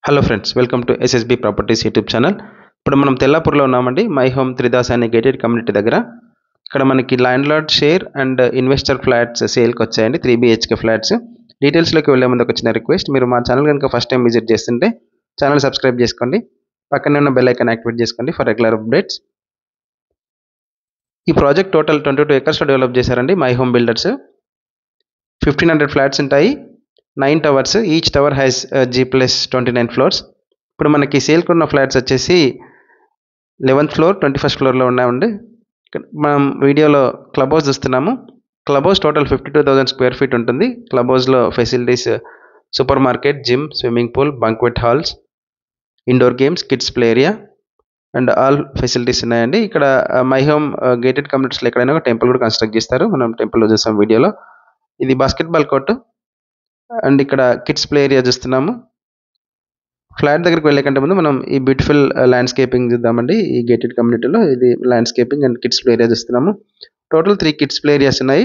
Hello friends, welcome to SSB properties YouTube channel. ఇప్పుడు మనం తెల్లాపూర్లో ఉన్నామండి. మై హోమ్ త్రిదాస్ అనే గేటెడ్ కమ్యూనిటీ దగ్గర. ఇక్కడ మనకి land lord share and investor flats సేల్కి వచ్చాయండి, 3 BHK ఫ్లాట్స్. డీటెయిల్స్లోకి వెళ్ళే ముందు ఒక చిన్న రిక్వెస్ట్, మీరు మా ఛానల్ కనుక ఫస్ట్ టైం విజిట్ చేస్తుంటే ఛానల్ సబ్స్క్రైబ్ చేసుకోండి, పక్కనే ఉన్న బెల్ ఐకాన్ యాక్టివేట్ చేసుకోండి ఫర్ రెగ్యులర్ అప్డేట్స్. ఈ ప్రాజెక్ట్ టోటల్ 22 ఎకర్స్లో డెవలప్ చేశారండి మై హోమ్ బిల్డర్స్. 1500 ఫ్లాట్స్ ఉంటాయి, 9 towers. Each tower has G+29 floors. ఇప్పుడు మనకి సేల్కి ఉన్న ఫ్లాట్స్ వచ్చేసి 11th ఫ్లోర్, 21st ఫ్లోర్లో ఉన్నాయండి. మనం వీడియోలో క్లబ్ హౌస్ చూస్తున్నాము. Club house total 52,000 square feet ఉంటుంది. క్లబ్ హౌస్లో facilities super market, gym, swimming pool, banquet halls, indoor games, kids play area and all facilities ఉన్నాయండి. ఇక్కడ మై హోమ్ గేటెడ్ కమ్యూనిటీస్లో ఎక్కడైనా ఒక టెంపుల్ కూడా కన్స్ట్రక్ట్ చేస్తారు. మనం టెంపుల్లో చూసాం వీడియోలో. ఇది బాస్కెట్బాల్ కోర్టు అండ్ ఇక్కడ కిడ్స్ ప్లే ఏరియా చూస్తున్నాము. ఫ్లాట్ దగ్గరికి వెళ్ళే కంటే ముందు మనం ఈ బ్యూటిఫుల్ ల్యాండ్స్కేపింగ్ చూద్దామండి. ఈ గేటెడ్ కమ్యూనిటీలో ఇది landscaping and kids play area చూస్తున్నాము. టోటల్ 3 కిడ్స్ ప్లే ఏరియాస్ ఉన్నాయి.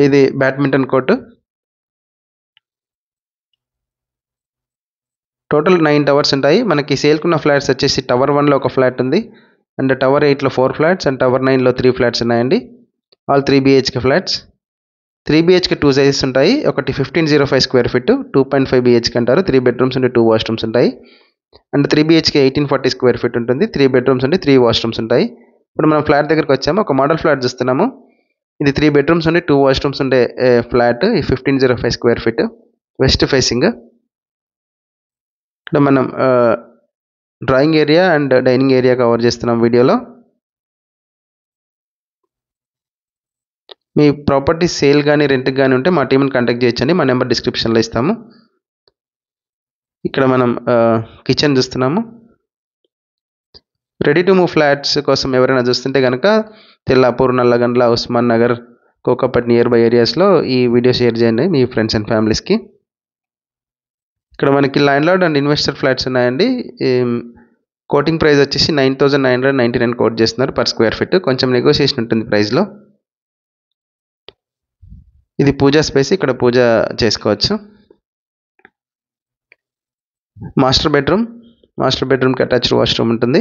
ఇది బ్యాడ్మింటన్ కోర్టు. టోటల్ 9 టవర్స్ ఉంటాయి. మనకి సేల్కున్న ఫ్లాట్స్ వచ్చేసి టవర్ 1లో ఒక ఫ్లాట్ ఉంది, అండ్ టవర్ 8లో 4 ఫ్లాట్స్ అండ్ టవర్ 9లో 3 ఫ్లాట్స్ ఉన్నాయండి. All 3 BHK flats. 3 BHK 2 sizes ఉంటాయి. ఒకటి 1505 స్క్వేర్ ఫీట్, 2.5 BHK అంటారు. 3 బెడ్రూమ్స్ ఉండి 2 వాష్రూమ్స్ ఉంటాయి. అండ్ 3 BHK 1840 స్క్వేర్ ఫీట్ ఉంటుంది. 3 బెడ్రూమ్స్ ఉండి 3 వాష్రూమ్స్ ఉంటాయి. ఇప్పుడు మనం ఫ్లాట్ దగ్గరికి వచ్చాము. ఒక మోడల్ ఫ్లాట్ చూస్తున్నాము. ఇది 3 బెడ్రూమ్స్ ఉండి 2 వాష్రూమ్స్ ఉండే flat. 1505 square feet, west facing. ఇక్కడ మనం drawing area and dining area cover చేస్తున్నాం వీడియోలో. మీ ప్రాపర్టీ సేల్ కానీ రెంట్కి కానీ ఉంటే మా టీంని కాంటాక్ట్ చేయొచ్చండి. మా నెంబర్ డిస్క్రిప్షన్లో ఇస్తాము. ఇక్కడ మనం కిచెన్ చూస్తున్నాము. రెడీ టు మూవ్ ఫ్లాట్స్ కోసం ఎవరైనా చూస్తుంటే కనుక తెల్లాపూర్, నల్లగండ్ల, ఉస్మాన్ నగర్, కోకాపట్ నియర్ బై ఏరియాస్లో ఈ వీడియో షేర్ చేయండి మీ ఫ్రెండ్స్ అండ్ ఫ్యామిలీస్కి. ఇక్కడ మనకి land lord and investor flats ఉన్నాయండి. కోటింగ్ ప్రైస్ వచ్చేసి 9,999 కోట్ చేస్తున్నారు పర్ స్క్వేర్ ఫీట్. కొంచెం నెగోషియేషన్ ఉంటుంది ప్రైస్లో. ఇది పూజా స్పేస్, ఇక్కడ పూజ చేసుకోవచ్చు. మాస్టర్ బెడ్రూమ్కి అటాచ్డ్ వాష్రూమ్ ఉంటుంది.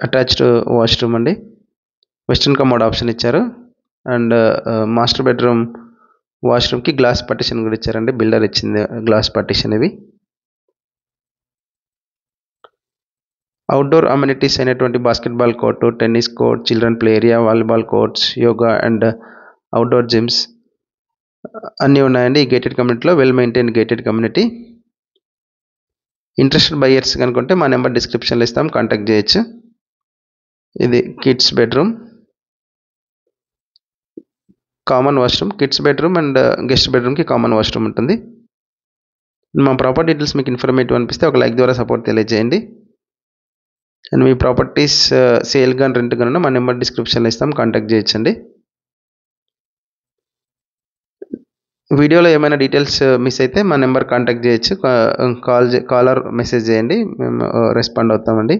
అటాచ్డ్ వాష్రూమ్ అండి. వెస్ట్రన్ కమోడ్ ఆప్షన్ ఇచ్చారు. అండ్ మాస్టర్ బెడ్రూమ్ వాష్రూమ్కి గ్లాస్ పార్టిషన్ కూడా ఇచ్చారండి. బిల్డర్ ఇచ్చింది గ్లాస్ పార్టిషన్. ఇవి అవుట్డోర్ అమ్యూనిటీస్ అయినటువంటి basketball court, tennis court, children play area, volleyball courts, yoga and outdoor gyms అన్నీ ఉన్నాయండి ఈ గేటెడ్ కమ్యూనిటీలో. Well maintain gated community. Interested buyers కనుకుంటే మా నెంబర్ డిస్క్రిప్షన్లో ఇస్తాం, కాంటాక్ట్ చేయొచ్చు. ఇది kids bedroom, common washroom. Kids bedroom and guest బెడ్రూమ్కి కామన్ వాష్రూమ్ ఉంటుంది. మా ప్రాపర్టీ డీటెయిల్స్ మీకు ఇన్ఫర్మేటివ్ అనిపిస్తే ఒక లైక్ ద్వారా సపోర్ట్ తెలియజేయండి. అండ్ మీ ప్రాపర్టీస్ సేల్ కానీ రెంట్ కానీ మా నెంబర్ డిస్క్రిప్షన్లో ఇస్తాం, కాంటాక్ట్ చేయొచ్చండి. వీడియోలో ఏమైనా డీటెయిల్స్ మిస్ అయితే మా నెంబర్ కాంటాక్ట్ చేయొచ్చు. కాల్ ఆర్ మెసేజ్ చేయండి, మేము రెస్పాండ్ అవుతామండి.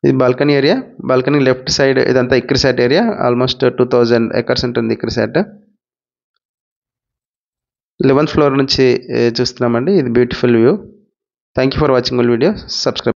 ఇది balcony area. Balcony left side ఇదంతా ఇక్రిసాట్ ఏరియా. ఆల్మోస్ట్ 2000 ఎకర్స్ ఉంటుంది ఇక్రిసాట్. 11th ఫ్లోర్ నుంచి చూస్తున్నామండి. ఇది beautiful view. Thank you for watching my video. Subscribe.